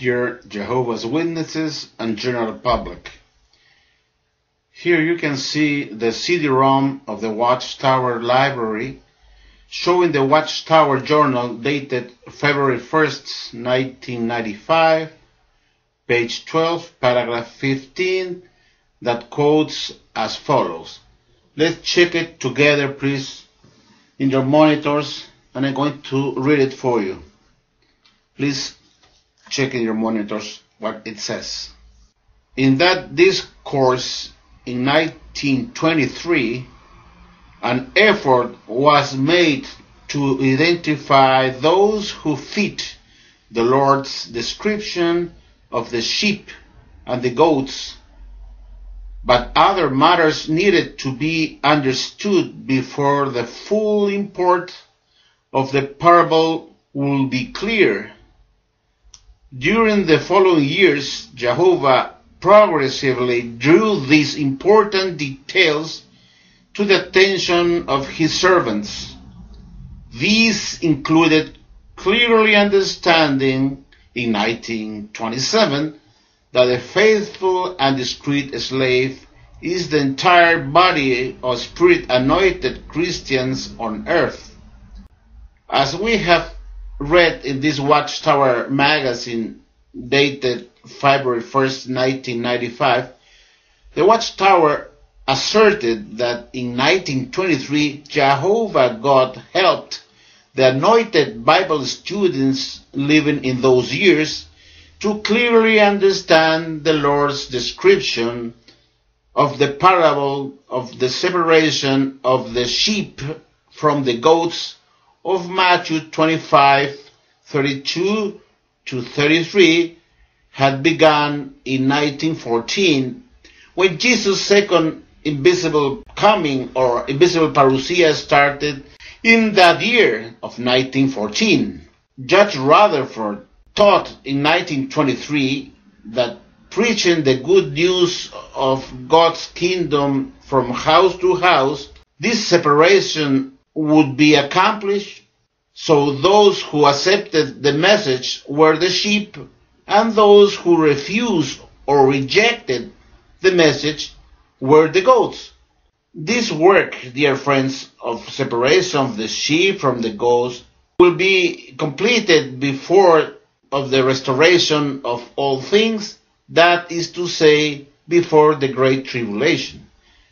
dear Jehovah's Witnesses and general public. Here you can see the CD-ROM of the Watchtower library showing the Watchtower journal dated February 1st, 1995, page 12, paragraph 15, that quotes as follows. Let's check it together, please, in your monitors, and I'm going to read it for you. Please check in your monitors what it says. In that discourse in 1923, an effort was made to identify those who fit the Lord's description of the sheep and the goats, but other matters needed to be understood before the full import of the parable will be clear. During the following years, Jehovah progressively drew these important details to the attention of his servants. These included clearly understanding in 1927 that a faithful and discreet slave is the entire body of spirit-anointed Christians on earth. As we have read in this Watchtower magazine dated February 1st, 1995, the Watchtower asserted that in 1923 Jehovah God helped the anointed Bible students living in those years to clearly understand the Lord's description of the parable of the separation of the sheep from the goats of Matthew 25:32 to 33 had begun in 1914 when Jesus' second invisible coming or invisible parousia started in that year of 1914. Judge Rutherford taught in 1923 that preaching the good news of God's kingdom from house to house, this separation would be accomplished, so those who accepted the message were the sheep, and those who refused or rejected the message were the goats. This work, dear friends, of separation of the sheep from the goats will be completed before of the restoration of all things, that is to say, before the Great Tribulation.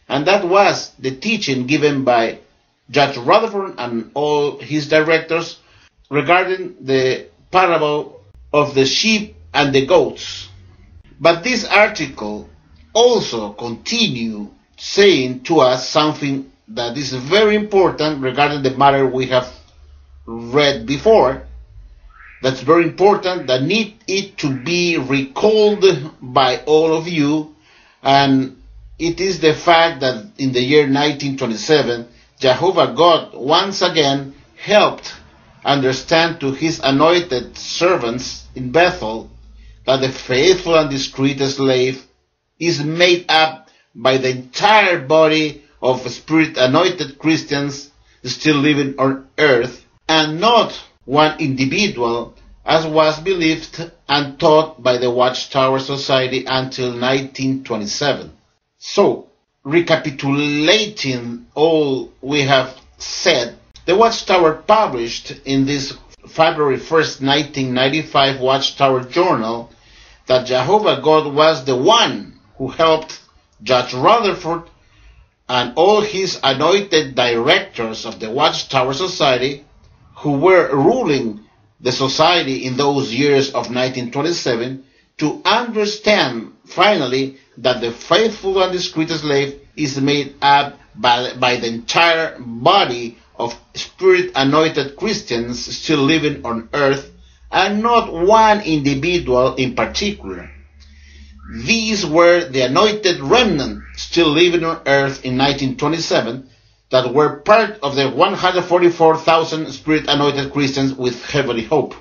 And that was the teaching given by Judge Rutherford and all his directors regarding the parable of the sheep and the goats. But this article also continues saying to us something that is very important regarding the matter we have read before. That's very important, that need it to be recalled by all of you, and it is the fact that in the year 1927, Jehovah God once again helped understand to his anointed servants in Bethel that the faithful and discreet slave is made up by the entire body of spirit-anointed Christians still living on earth, and not one individual, as was believed and taught by the Watchtower Society until 1927. So, recapitulating all we have said, the Watchtower published in this February 1st, 1995 Watchtower Journal that Jehovah God was the one who helped Judge Rutherford and all his anointed directors of the Watchtower Society, who were ruling the society in those years of 1927, to understand finally that the faithful and discreet slave is made up by the entire body of spirit-anointed Christians still living on earth, and not one individual in particular. These were the anointed remnant still living on earth in 1927 that were part of the 144,000 spirit-anointed Christians with heavenly hope.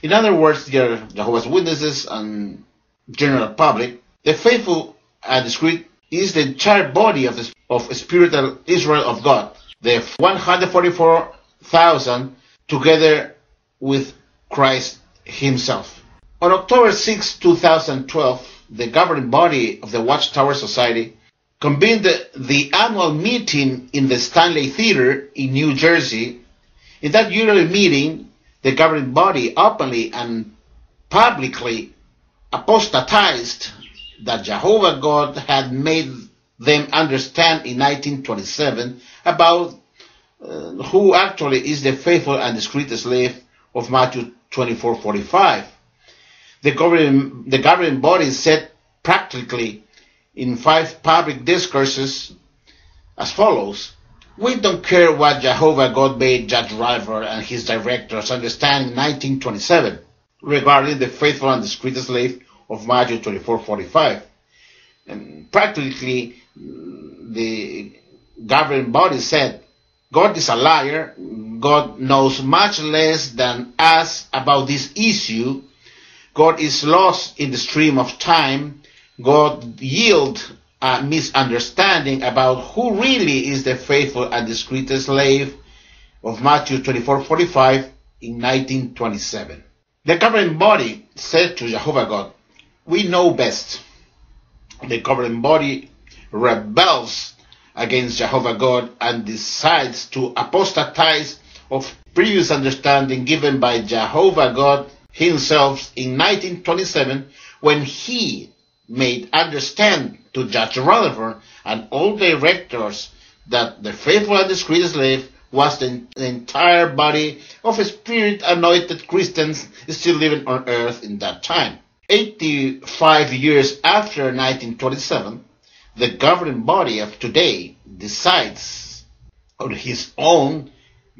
In other words, dear Jehovah's Witnesses and general public, the faithful and discreet is the entire body of spiritual Israel of God, the 144,000 together with Christ himself. On October 6, 2012, the governing body of the Watchtower Society convened the annual meeting in the Stanley Theater in New Jersey. In that yearly meeting, the governing body openly and publicly apostatized that Jehovah God had made them understand in 1927 about who actually is the faithful and discreet slave of Matthew 24:45. The governing body said practically in 5 public discourses as follows: "We don't care what Jehovah God made Judge River and his directors understand in 1927 regarding the faithful and discreet slave of Matthew 24:45. And practically, the governing body said, God is a liar. God knows much less than us about this issue. God is lost in the stream of time. God yield a misunderstanding about who really is the faithful and discreet slave of Matthew 24:45 in 1927. The governing body said to Jehovah God, "We know best." The governing body rebels against Jehovah God and decides to apostatize of previous understanding given by Jehovah God himself in 1927 when he made understand to Judge Rutherford and all directors that the faithful and discreet slave was the entire body of spirit-anointed Christians still living on earth in that time. 85 years after 1927, the governing body of today decides on his own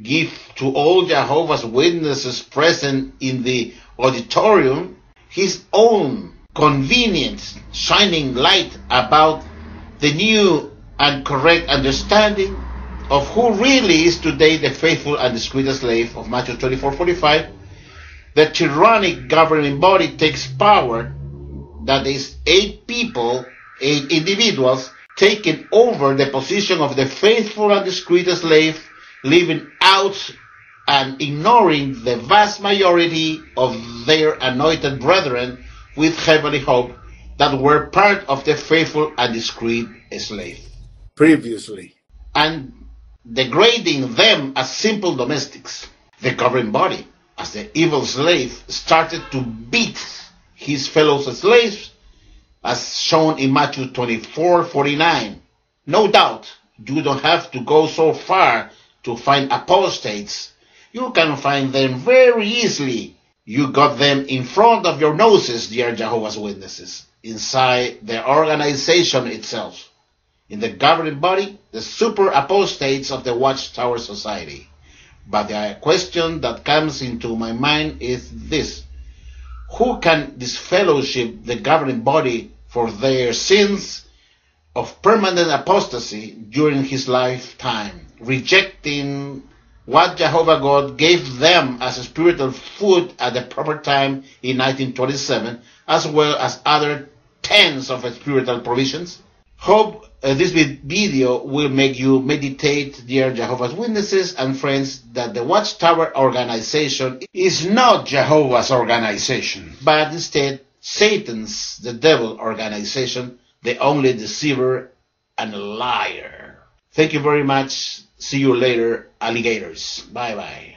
give to all Jehovah's Witnesses present in the auditorium his own convenient shining light about the new and correct understanding of who really is today the faithful and discreet slave of Matthew 24:45. The tyrannic governing body takes power, that is 8 people, 8 individuals, taking over the position of the faithful and discreet slave, leaving out and ignoring the vast majority of their anointed brethren with heavenly hope that were part of the faithful and discreet slave previously, and degrading them as simple domestics. The governing body, as the evil slave, started to beat his fellow slaves, as shown in Matthew 24:49. No doubt, you don't have to go so far to find apostates. You can find them very easily. You got them in front of your noses, dear Jehovah's Witnesses, inside the organization itself. In the governing body, the super apostates of the Watchtower Society. But the question that comes into my mind is this: who can disfellowship the governing body for their sins of permanent apostasy during his lifetime, rejecting what Jehovah God gave them as spiritual food at the proper time in 1927, as well as other tens of spiritual provisions? Hope this video will make you meditate, dear Jehovah's Witnesses and friends, that the Watchtower organization is not Jehovah's organization, but instead Satan's, the devil organization, the only deceiver and liar. Thank you very much. See you later, alligators. Bye-bye.